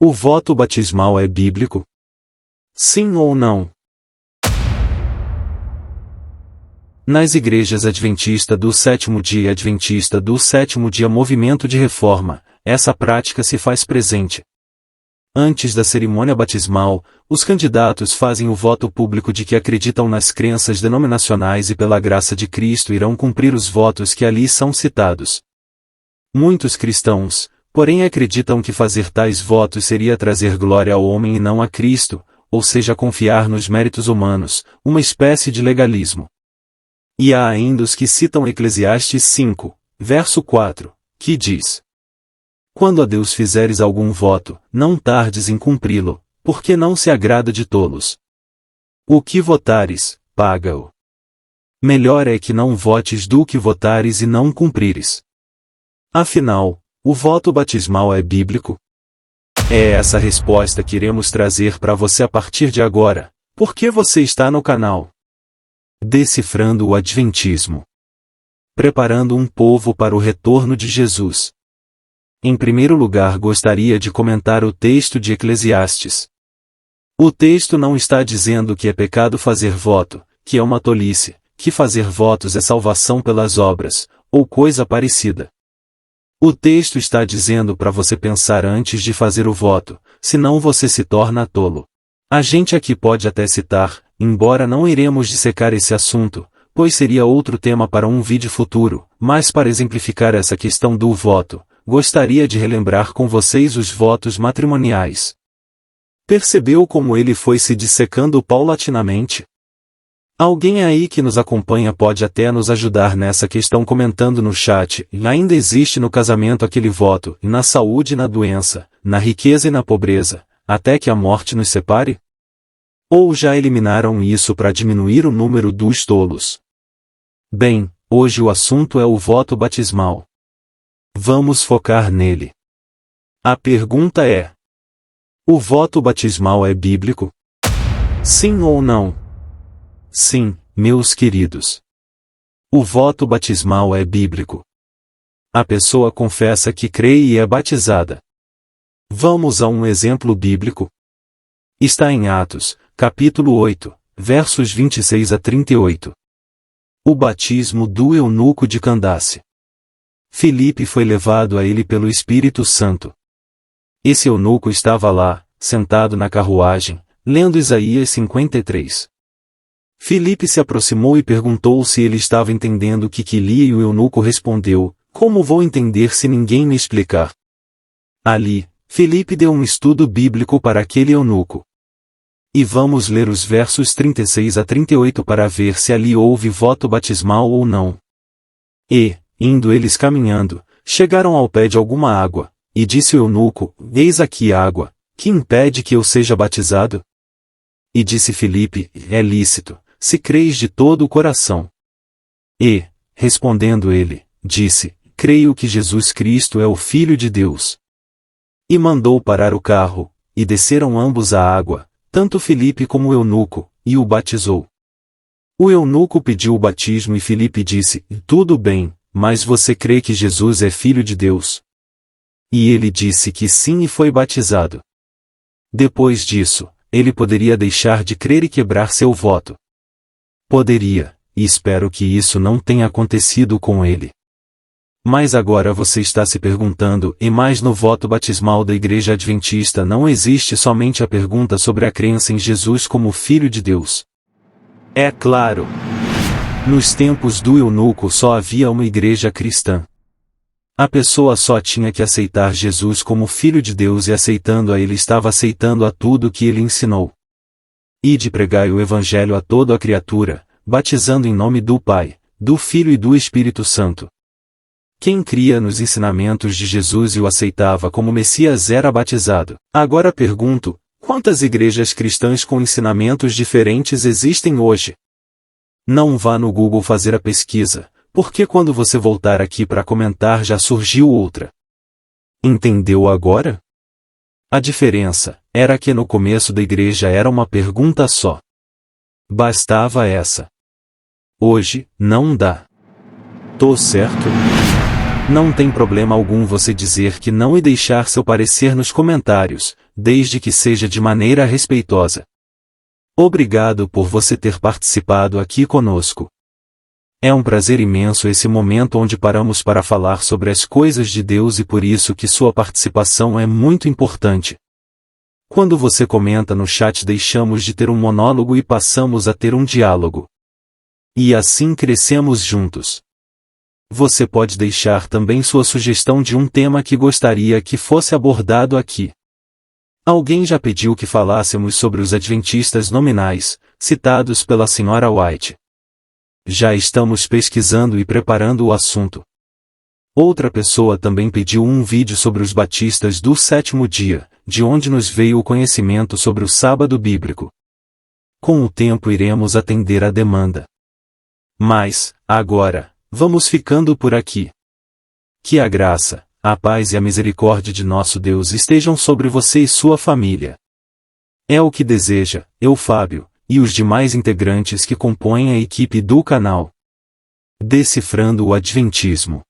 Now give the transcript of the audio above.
O voto batismal é bíblico? Sim ou não? Nas igrejas Adventista do Sétimo Dia e Adventista do Sétimo Dia Movimento de Reforma, essa prática se faz presente. Antes da cerimônia batismal, os candidatos fazem o voto público de que acreditam nas crenças denominacionais e pela graça de Cristo irão cumprir os votos que ali são citados. Muitos cristãos, porém, acreditam que fazer tais votos seria trazer glória ao homem e não a Cristo, ou seja, confiar nos méritos humanos, uma espécie de legalismo. E há ainda os que citam Eclesiastes 5, verso 4, que diz: quando a Deus fizeres algum voto, não tardes em cumpri-lo, porque não se agrada de tolos. O que votares, paga-o. Melhor é que não votes do que votares e não cumprires. Afinal, o voto batismal é bíblico? É essa a resposta que iremos trazer para você a partir de agora, porque você está no canal Decifrando o Adventismo. Preparando um povo para o retorno de Jesus. Em primeiro lugar, gostaria de comentar o texto de Eclesiastes. O texto não está dizendo que é pecado fazer voto, que é uma tolice, que fazer votos é salvação pelas obras, ou coisa parecida. O texto está dizendo para você pensar antes de fazer o voto, senão você se torna tolo. A gente aqui pode até citar, embora não iremos dissecar esse assunto, pois seria outro tema para um vídeo futuro, mas para exemplificar essa questão do voto, gostaria de relembrar com vocês os votos matrimoniais. Percebeu como ele foi se dissecando paulatinamente? Alguém aí que nos acompanha pode até nos ajudar nessa questão comentando no chat: ainda existe no casamento aquele voto, e na saúde e na doença, na riqueza e na pobreza, até que a morte nos separe? Ou já eliminaram isso para diminuir o número dos tolos? Bem, hoje o assunto é o voto batismal. Vamos focar nele. A pergunta é: o voto batismal é bíblico? Sim ou não? Sim, meus queridos. O voto batismal é bíblico. A pessoa confessa que crê e é batizada. Vamos a um exemplo bíblico? Está em Atos, capítulo 8, versos 26 a 38. O batismo do eunuco de Candace. Filipe foi levado a ele pelo Espírito Santo. Esse eunuco estava lá, sentado na carruagem, lendo Isaías 53. Filipe se aproximou e perguntou se ele estava entendendo o que lia, e o eunuco respondeu: como vou entender se ninguém me explicar? Ali, Filipe deu um estudo bíblico para aquele eunuco. E vamos ler os versos 36 a 38 para ver se ali houve voto batismal ou não. E, indo eles caminhando, chegaram ao pé de alguma água, e disse o eunuco: eis aqui água, que impede que eu seja batizado? E disse Filipe: é lícito, se creis de todo o coração. E, respondendo ele, disse: creio que Jesus Cristo é o Filho de Deus. E mandou parar o carro, e desceram ambos à água, tanto Filipe como o eunuco, e o batizou. O eunuco pediu o batismo e Filipe disse: tudo bem, mas você crê que Jesus é Filho de Deus? E ele disse que sim e foi batizado. Depois disso, ele poderia deixar de crer e quebrar seu voto. Poderia, e espero que isso não tenha acontecido com ele. Mas agora você está se perguntando: e mais no voto batismal da Igreja Adventista não existe somente a pergunta sobre a crença em Jesus como Filho de Deus? É claro! Nos tempos do eunuco só havia uma igreja cristã. A pessoa só tinha que aceitar Jesus como Filho de Deus, e aceitando a ele estava aceitando a tudo que ele ensinou. Ide pregai o Evangelho a toda a criatura, batizando em nome do Pai, do Filho e do Espírito Santo. Quem cria nos ensinamentos de Jesus e o aceitava como Messias era batizado. Agora pergunto: quantas igrejas cristãs com ensinamentos diferentes existem hoje? Não vá no Google fazer a pesquisa, porque quando você voltar aqui para comentar já surgiu outra. Entendeu agora? A diferença era que no começo da igreja era uma pergunta só. Bastava essa. Hoje, não dá. Tô certo? Não tem problema algum você dizer que não e deixar seu parecer nos comentários, desde que seja de maneira respeitosa. Obrigado por você ter participado aqui conosco. É um prazer imenso esse momento onde paramos para falar sobre as coisas de Deus e por isso que sua participação é muito importante. Quando você comenta no chat, deixamos de ter um monólogo e passamos a ter um diálogo. E assim crescemos juntos. Você pode deixar também sua sugestão de um tema que gostaria que fosse abordado aqui. Alguém já pediu que falássemos sobre os adventistas nominais, citados pela Sra. White. Já estamos pesquisando e preparando o assunto. Outra pessoa também pediu um vídeo sobre os batistas do sétimo dia, de onde nos veio o conhecimento sobre o sábado bíblico. Com o tempo iremos atender a demanda. Mas, agora, vamos ficando por aqui. Que a graça, a paz e a misericórdia de nosso Deus estejam sobre você e sua família. É o que deseja, eu, Fábio, e os demais integrantes que compõem a equipe do canal Decifrando o Adventismo.